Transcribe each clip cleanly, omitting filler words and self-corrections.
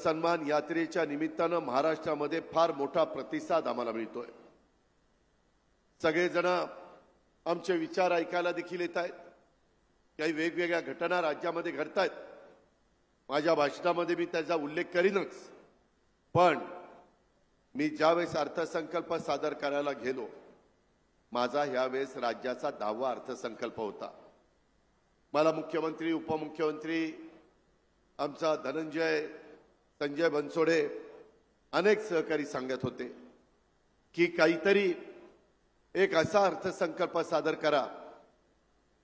सन्मान यात्रेच्या निमित्तानं महाराष्ट्रामध्ये फार मोठा प्रतिसाद आम्हाला मिळतोय। सगळेजण आमचे विचार ऐकायला देखील येत आहेत। काही वेगवेगळ्या घटना राज्यामध्ये घडतायत। माझ्या भाषणामध्ये मी त्याचा उल्लेख करीनच, पण मी ज्यावेळेस अर्थसंकल्प सादर करायला गेलो, माझा ह्यावेळेस राज्याचा 10वा अर्थसंकल्प होता। मला मुख्यमंत्री, उपमुख्यमंत्री, आमचा धनंजय, संजय बनसोडे अनेक सहकारी सांगत होते की काहीतरी एक असा अर्थसंकल्प सादर करा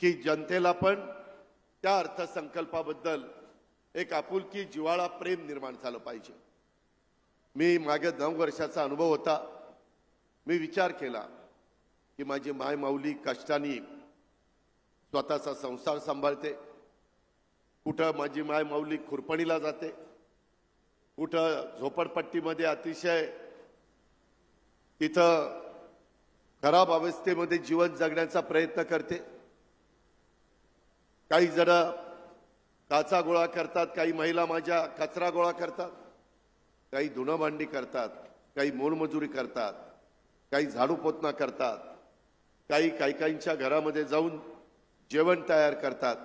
की जनतेला पण त्या अर्थसंकल्पाबद्दल एक आपुलकी, जिव्हाळा, प्रेम निर्माण झालं पाहिजे। मी मागे 9 वर्षाचा अनुभव होता। मी विचार केला की माझी माय माऊली कष्टाने स्वतःचा संसार सांभाळते, कुठं माझी माय माऊली खुरपणीला जाते, कुठं झोपडपट्टीमध्ये अतिशय तिथं खराब अवस्थेमध्ये जीवन जगण्याचा प्रयत्न करते। काही जण काचा गोळा करतात, काही महिला माझ्या कचरा गोळा करतात, काही धुणं भांडी करतात, काही मोलमजुरी करतात, काही झाडू पोतना करतात, काहींच्या घरामध्ये जाऊन जेवण तयार करतात।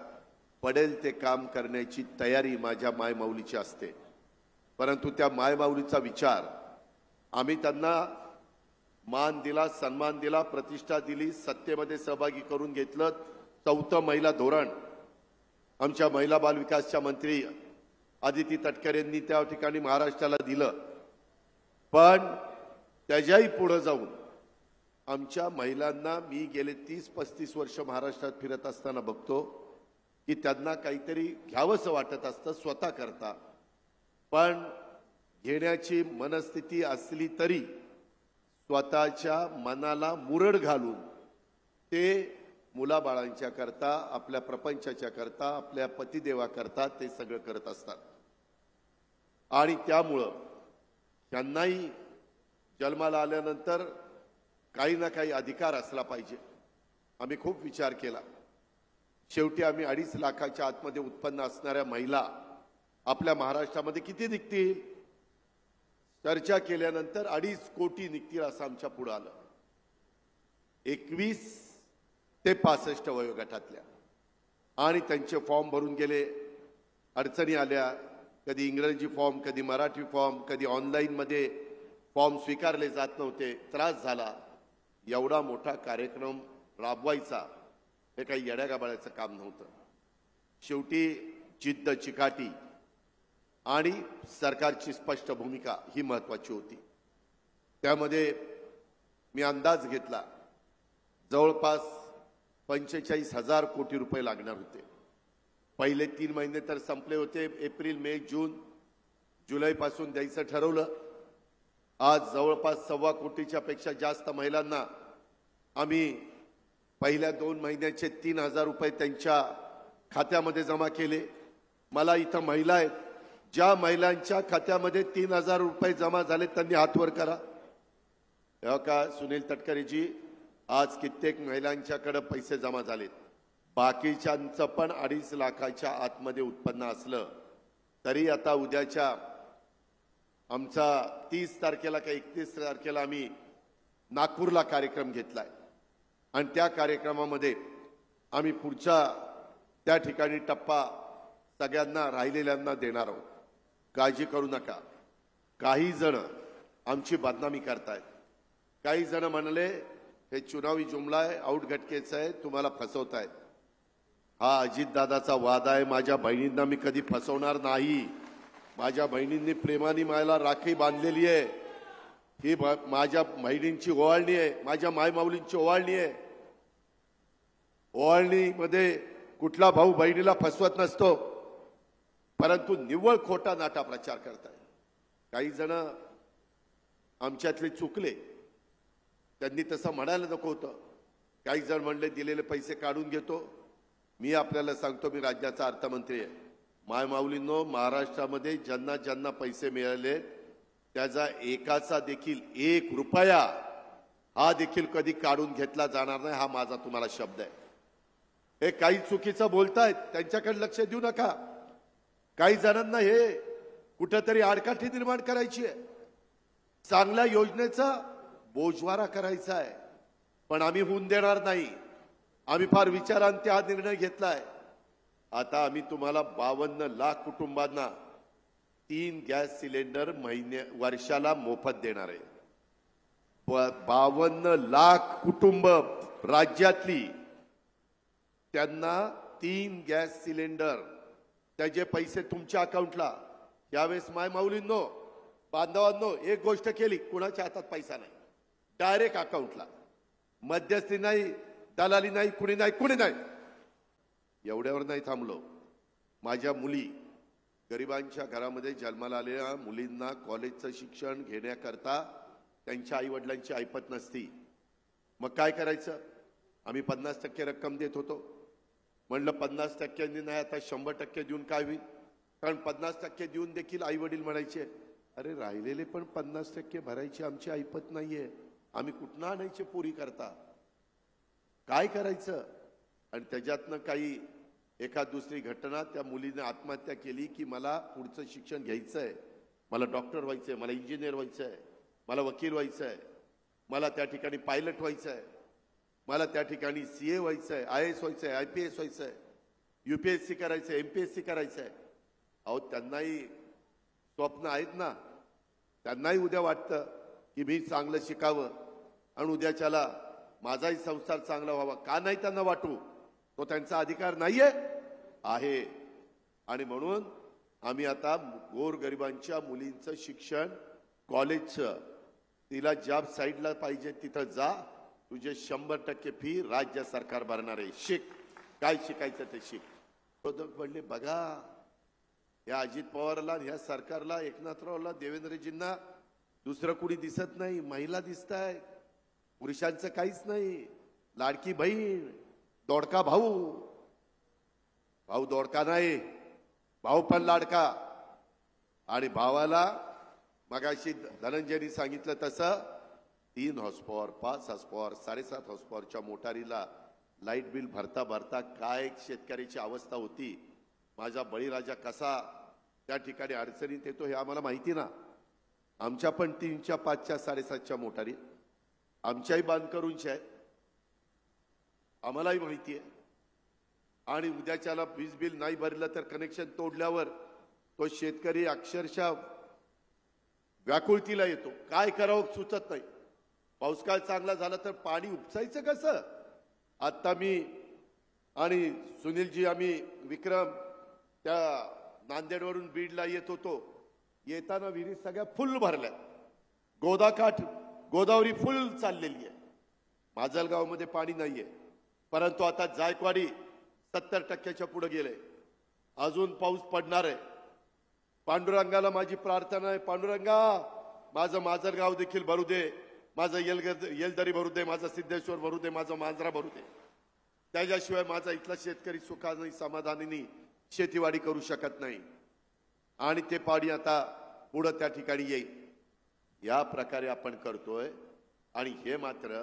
पडेल ते काम करण्याची तयारी माझ्या मायमाऊलीची असते। परंतु त्या मायमाऊलीचा विचार आम्ही त्यांना मान दिला, सन्मान दिला, प्रतिष्ठा दिली, सत्तेमध्ये सहभागी करून घेतलं। 4थं महिला धोरण आमच्या महिला बाल विकासच्या मंत्री आदिती तटकरे यांनी त्या ठिकाणी महाराष्ट्राला दिलं। पण त्याच्याही पुढे जाऊन आमच्या महिलांना मी गेले 30-35 वर्ष महाराष्ट्रात फिरत असताना बघतो की त्यांना काहीतरी घ्यावंसं वाटत असतं स्वतः करता, पण घेण्याची मनस्थिती असली तरी स्वतःच्या मनाला मुरड घालून ते मुलाबाळांच्या करता, आपल्या प्रपंचाच्या करता, आपल्या पतिदेवाकरता ते सगळं करत असतात। आणि त्यामुळं त्यांनाही जन्माला आल्यानंतर काही ना काही अधिकार असला पाहिजे। आम्ही खूप विचार केला। शेवटी आम्ही 2.5 लाखाच्या आतमध्ये उत्पन्न असणाऱ्या महिला आपल्या महाराष्ट्रामध्ये किती निघतील चर्चा केल्यानंतर 2.5 कोटी निघतील असं आमच्या पुढे आलं। 21 ते 65 वयोगटातल्या, आणि त्यांचे फॉर्म भरून गेले। अडचणी आल्या, कधी इंग्रजी फॉर्म, कधी मराठी फॉर्म, कधी ऑनलाईन मध्ये फॉर्म स्वीकारले जात नव्हते, त्रास झाला। एवढा मोठा कार्यक्रम राबवायचा हे काही येड्यागाबाळ्याचं काम नव्हतं। शेवटी जिद्द, चिकाटी आणि सरकारची स्पष्ट भूमिका ही महत्त्वाची होती। त्यामध्ये मी अंदाज घेतला जवळपास 45,000 कोटी रुपये लागणार होते। पहिले 3 महिने तर संपले होते, एप्रिल, मे, जून, जुलैपासून द्यायचं ठरवलं। आज जवळपास 1.25 कोटीच्या पेक्षा जास्त महिलांना आम्ही पहिल्या 2 महिन्याचे 3,000 रुपये त्यांच्या खात्यामध्ये जमा केले। मला इथं महिला आहेत, ज्या महिलांच्या खात्यामध्ये 3,000 रुपये जमा झाले त्यांनी हात वर करा। तेव्हा का सुनील तटकरेजी, आज कित्येक महिलांच्याकडे पैसे जमा झालेत। बाकीच्यांचं पण 2.5 लाखाच्या आतमध्ये उत्पन्न असलं तरी आता उद्याच्या आमचा 30 तारखेला का 31 तारखेला आम्ही नागपूरला कार्यक्रम घेतलाय, आणि त्या कार्यक्रमामध्ये आम्ही पुढचा त्या ठिकाणी टप्पा सगळ्यांना राहिलेल्यांना देणार आहोत। काळजी करू नका। काही जण आमची बदनामी करतायत। काही जण म्हणले हे चुनावी जुमला आहे, आउटगटकेचं आहे, तुम्हाला फसवतायत। हा अजितदादाचा वाद आहे। माझ्या बहिणींना मी कधी फसवणार नाही। माझ्या बहिणींनी प्रेमाने मला राखी बांधलेली आहे। ही माझ्या बहिणींची ओवाळणी आहे, माझ्या मायमाऊलींची ओवाळणी आहे। ओवाळणीमध्ये कुठला भाऊ बहिणीला फसवत नसतो, परंतु निव्वळ खोटा नाटा प्रचार करताय। काही जण आमच्यातले चुकले, त्यांनी तसं म्हणायला नको होतं। काही जण म्हणले दिलेले पैसे काढून घेतो। मी आपल्याला सांगतो, मी राज्याचा अर्थमंत्री आहे। मायमाऊलींनो, महाराष्ट्रामध्ये ज्यांना ज्यांना पैसे मिळाले त्याचा एकाचा देखील 1 रुपया हा देखील कधी काढून घेतला जाणार नाही, हा माझा तुम्हाला शब्द आहे। हे काही चुकीचं बोलतायत, त्यांच्याकडे लक्ष देऊ नका। काही जणांना हे कुठंतरी आडकाठी निर्माण करायची आहे, चांगल्या योजनेचा बोजवारा करायचा आहे, पण आम्ही होऊन देणार नाही. आम्ही फार विचारांती हा निर्णय घेतलाय. आता आम्ही तुम्हाला 52 लाख कुटुंबांना 3 गॅस सिलेंडर वर्षाला मोफत देणार आहे. 52 लाख कुटुंब राज्यातली, त्यांना 3 गॅस सिलेंडर, त्याचे पैसे तुमच्या अकाउंटला. यावेळेस माय माऊलींनो, बांधवांनो, एक गोष्ट केली, कुणाच्या हातात पैसा नाही, डायरेक्ट अकाउंटला. मध्यस्थी नाही, दलाली नाही, कुणी नाही. एवढ्यावर नाही थांबलो. माझ्या मुली, गरिबांच्या घरामध्ये जन्माला आलेल्या मुलींना कॉलेजचं शिक्षण घेण्याकरता त्यांच्या आई वडिलांची ऐपत नसती. मग काय करायचं? आम्ही 50% रक्कम देत होतो. म्हणलं 50% नाही, आता 100% देऊन काय होईल? कारण 50% देऊन देखील आई वडील म्हणायचे, अरे राहिलेले पण 50% भरायची आमची ऐपत नाहीये, आम्ही कुठनं आणायचे पोरी करता? काय करायचं? आणि त्याच्यातनं काही एखाद दुसरी घटना, त्या मुलीने आत्महत्या केली की मला पुढचं शिक्षण घ्यायचंय, मला डॉक्टर व्हायचंय, मला इंजिनियर व्हायचंय, मला वकील व्हायचंय, मला त्या ठिकाणी पायलट व्हायचंय, मला त्या ठिकाणी CA व्हायचंय, IAS व्हायचंय, IPS व्हायचंय, UPSC करायचंय, MPSC करायचंय. अहो, त्यांनाही स्वप्न आहेत ना. त्यांनाही उद्या वाटतं की मी चांगलं शिकावं आणि उद्याच्याला माझाही संसार चांगला व्हावा. का नाही त्यांना वाटू? तो त्यांचा अधिकार नाहीये? आहे. आणि म्हणून आम्ही आता गोरगरिबांच्या मुलींचं शिक्षण, कॉलेजचं, तिला ज्या साईडला पाहिजे तिथं जा, तुझे 100% फी राज्य सरकार भरणार आहे, शिक, काय शिकायचं ते शिक. म्हणले, बघा या अजित पवारला, ह्या सरकारला, एकनाथरावला, देवेंद्रजींना दुसरं कुणी दिसत नाही, महिला दिसताय, पुरुषांचं काहीच नाही. लाडकी बहीण, दोडका भाऊ, भाऊ दोडका नाही, भाऊ पण लाडका. आणि भावाला मगाशी धनंजयनी सांगितलं तसं 3 हॉर्सपॉवर, 5 हॉर्सपॉवर, 7.5 हॉर्सपॉवरच्या मोटारीला लाईट बिल भरता भरता काय शेतकऱ्याची अवस्था होती. माझा बळीराजा कसा त्या ठिकाणी अडचणीत येतो हे आम्हाला माहिती ना. आमच्या पण 3च्या, 5च्या, 7.5च्या मोटारी आमच्याही बांधकरूंच्या आहेत, आम्हालाही माहिती आहे. आणि उद्याच्याला वीज बिल नाही भरलं तर कनेक्शन तोडल्यावर तो शेतकरी अक्षरशः व्याकुळतीला येतो. काय करावं सुचत नाही. पाऊसकाळ चांगला झाला तर पाणी उपसायचं कसं? आता मी आणि सुनीलजी, आम्ही विक्रम त्या नांदेडवरून बीडला येत होतो. येताना विहिरी सगळ्या फुल भरल्या, गोदाकाठ गोदावरी फुल चाललेली आहे. माजलगावमध्ये पाणी नाहीये, परंतु आता जायकवाडी 70%च्या पुढे गेले. अजून पाऊस पडणार आहे. पांडुरंगाला माझी प्रार्थना आहे, पांडुरंगा माझं माजलगाव देखील भरू दे, माझं येलदरी भरू दे, माझं सिद्धेश्वर भरू दे, माझं मांजरा भरू दे. त्याच्याशिवाय माझा इथला शेतकरी सुखाने समाधानाने शेतीवाडी करू शकत नाही. आणि ते पाणी आता पुढे त्या ठिकाणी येईल. या प्रकारे आपण करतोय. आणि हे मात्र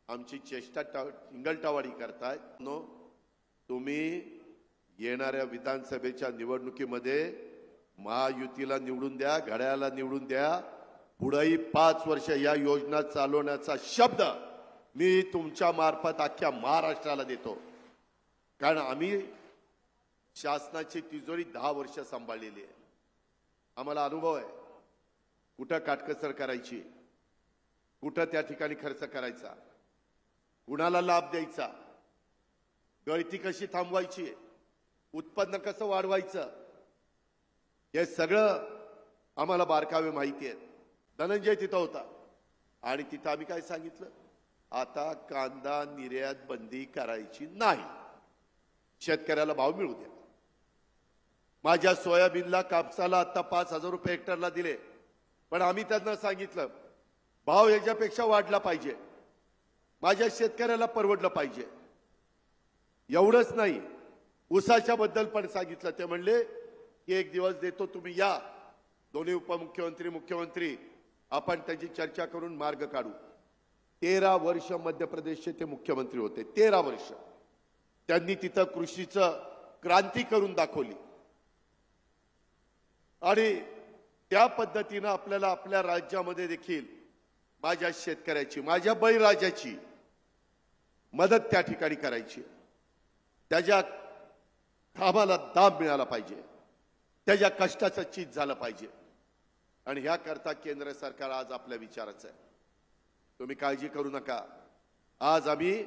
आमची चेष्टा टिंगलटावाडी करताय. नो, तुम्ही येणाऱ्या विधानसभेच्या निवडणुकीमध्ये महायुतीला निवडून द्या, घड्याळाला निवडून द्या. पुढेही 5 वर्ष या योजना चालवण्याचा शब्द मी तुमच्या मार्फत अख्ख्या महाराष्ट्राला देतो. कारण आम्ही शासनाची तिजोरी 10 वर्ष सांभाळलेली आहे. आम्हाला अनुभव आहे कुठं काटकसर करायची, कुठं त्या ठिकाणी खर्च करायचा, कुणाला लाभ द्यायचा, गळती कशी थांबवायची, उत्पन्न कसं वाढवायचं, हे सगळं आम्हाला बारकावे माहिती आहेत. धनंजय तिथं होता आणि तिथं आम्ही काय सांगितलं, आता कांदा निर्यात बंदी करायची नाही, शेतकऱ्याला भाव मिळू द्या. माझ्या सोयाबीनला, कापसाला आता 5,000 रुपये हेक्टरला दिले, पण आम्ही त्यांना सांगितलं भाव याच्यापेक्षा वाढला पाहिजे, माझ्या शेतकऱ्याला परवडलं पाहिजे. एवढंच नाही, ऊसाच्या बद्दल पण सांगितलं. ते म्हणले की एक दिवस देतो, तुम्ही या, दोन्ही उपमुख्यमंत्री, मुख्यमंत्री, आपण त्याची चर्चा करून मार्ग काढू. 13 वर्ष मध्य प्रदेशचे ते मुख्यमंत्री होते. 13 वर्ष त्यांनी तिथं कृषीचं क्रांती करून दाखवली. आणि त्या पद्धतीनं आपल्याला आपल्या राज्यामध्ये देखील माझ्या शेतकऱ्याची, माझ्या बळीराजाची मदत त्या ठिकाणी करायची। त्याच्या कामाला दाब मिळाला पाहिजे, त्याच्या कष्टाचं चीज झालं पाहिजे। आणि ह्याकरता केंद्र सरकार आज आपल्या विचाराचं आहे। तुम्ही काळजी करू नका। आज आम्ही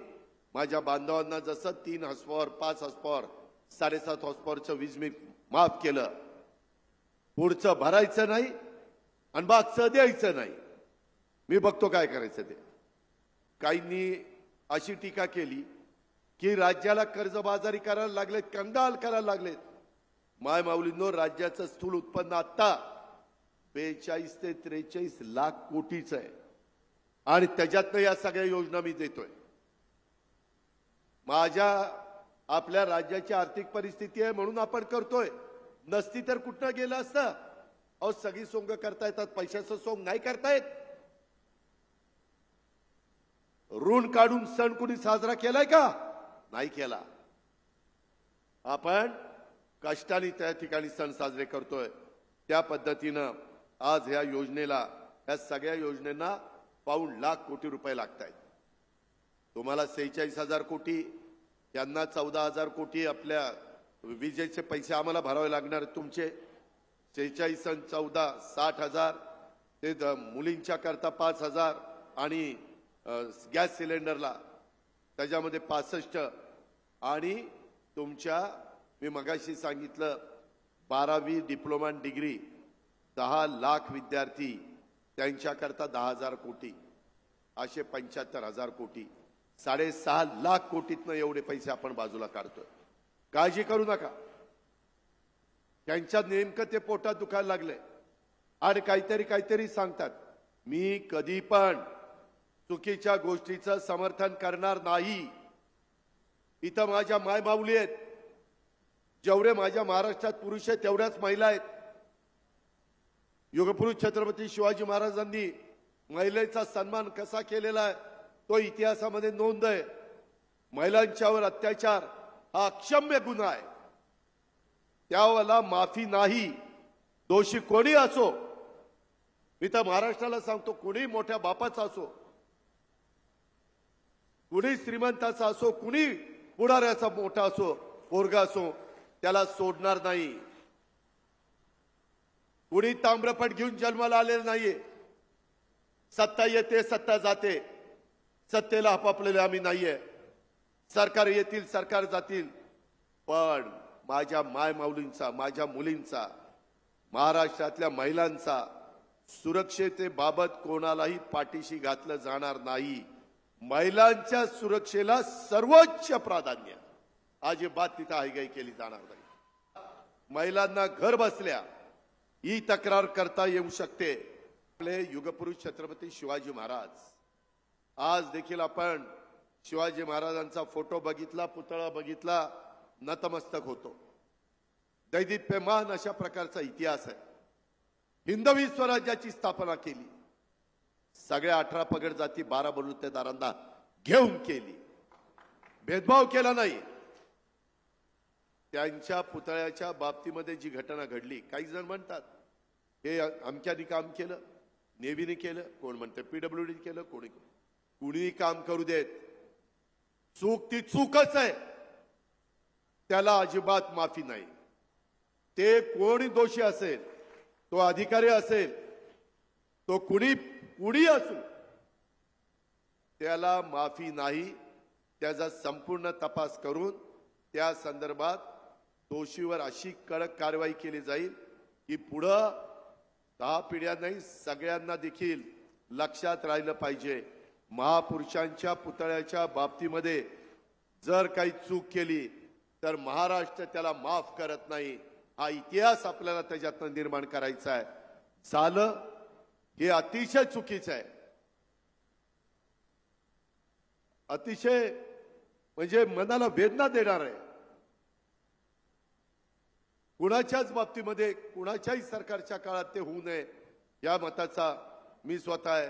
माझ्या बांधवांना जसं 3 हॉर्सपॉवर 5 हॉर्सपॉवर 7.5 हॉर्सपॉवरचं वीज मी माफ केलं, पुढचं भरायचं नाही आणि मागचं द्यायचं नाही। मी बघतो काय करायचं ते। काहींनी अशी टीका केली की राज्याला कर्जबाजारी करायला लागलेत, कंगाल करायला लागलेत। माय माऊलींनो, राज्याचं स्थूल उत्पन्न आता 42 ते 43 लाख कोटीचं आहे आणि त्याच्यातनं या सगळ्या योजना मी देतोय। आपल्या राज्याची आर्थिक परिस्थिती आहे म्हणून आपण करतोय, नसती तर कुठं गेलं असतं? अहो, सगळी सोंग करता येतात, पैशाचं सोंग नाही करता येत। ऋण काढून सण कुणी साजरा केलाय का? नाही केला। आपण कष्टाने त्या ठिकाणी सण साजरे करतोय। त्या पद्धतीनं आज ह्या योजनेला, या सगळ्या योजनेंना पाऊण लाख कोटी रुपये लागतायत। तुम्हाला 46,000 कोटी, यांना 14,000 कोटी आपल्या विजेचे पैसे आम्हाला भरावे लागणार। तुमचे 46 आणि 14 60,000, ते मुलींच्या करता 5,000 आणि गॅस सिलेंडरला त्याच्यामध्ये 65, आणि तुमच्या मी मगाशी सांगितलं 12वी डिप्लोमा डिग्री 10 लाख विद्यार्थी, त्यांच्याकरता 10,000 कोटी, असे 75,000 कोटी, 6.5 लाख कोटीतनं एवढे पैसे आपण बाजूला काढतोय। काळजी करू नका। त्यांच्या नेमकं ते पोटात दुखायला लागले आणि काहीतरी सांगतात। मी कधी पण चुकीच्या गोष्टीचं समर्थन करणार नाही। इथं माझ्या मायमाऊली आहेत, जेवढे माझ्या महाराष्ट्रात पुरुष आहेत तेवढ्याच महिला आहेत। युगपुरुष छत्रपती शिवाजी महाराजांनी महिलेचा सन्मान कसा केलेला आहे तो इतिहासामध्ये नोंद आहे। महिलांच्यावर अत्याचार हा अक्षम्य गुन्हा आहे, त्याला माफी नाही। दोषी कोणी असो, मी तर महाराष्ट्राला सांगतो, कोणी मोठ्या बापाचा असो, कुणी श्रीमंताचा असो, कुणी पुढाऱ्याचा मोठा असो, पोरगा असो, त्याला सोडणार नाही। कुणी ताम्रपट घेऊन जन्माला आलेलं नाहीये। सत्ता येते, सत्ता जाते, सत्तेला हपापलेले आम्ही नाहीये। सरकार येतील, सरकार जातील, पण माझ्या माय माऊलींचा, माझ्या मुलींचा, महाराष्ट्रातल्या महिलांचा सुरक्षेबाबत कोणालाही पाठीशी घातलं जाणार नाही। महिलांच्या सुरक्षेला सर्वोच्च प्राधान्य, अजिबात तिथं हायगाई केली जाणार नाही। महिलांना घर बसल्या ही तक्रार करता येऊ शकते। आपले युगपुरुष छत्रपती शिवाजी महाराज, आज देखील आपण शिवाजी महाराजांचा फोटो बघितला, पुतळा बघितला, नतमस्तक होतो। दैदिप्यमान अशा प्रकारचा इतिहास आहे। हिंदवी स्वराज्याची स्थापना केली, सगळ्या 18 पगड जाती 12 बलुतेदारांना घेऊन केली, भेदभाव केला नाही। त्यांच्या पुतळ्याच्या बाबतीमध्ये जी घटना घडली, काही जण म्हणतात हे अमक्याने काम केलं, नेव्हीने केलं, कोण म्हणते PWD केलं, कुणी काम करू देत, चूक ती चूकच आहे, त्याला अजिबात माफी नाही। ते कोणी दोषी असेल, तो अधिकारी असेल, तो कुणी असो, त्याला माफी नाही। त्याचा संपूर्ण तपास करून त्या संदर्भात दोषीवर अशी कडक कारवाई केली जाईल की पुढं 10 पिढ्या नाही, सगळ्यांना देखील लक्षात राहिलं पाहिजे। महापुरुषांच्या पुतळ्याच्या बाबतीमध्ये जर काही चूक केली तर महाराष्ट्र त्याला माफ करत नाही। हा इतिहास आपल्याला त्याच्यातून निर्माण करायचा आहे। झालं हे अतिशय चुकीचं आहे, अतिशय म्हणजे मनाला वेदना देणार आहे। कुणाच्याच बाबतीमध्ये, कुणाच्याही सरकारच्या काळात ते होऊ नये या मताचा मी स्वतः आहे।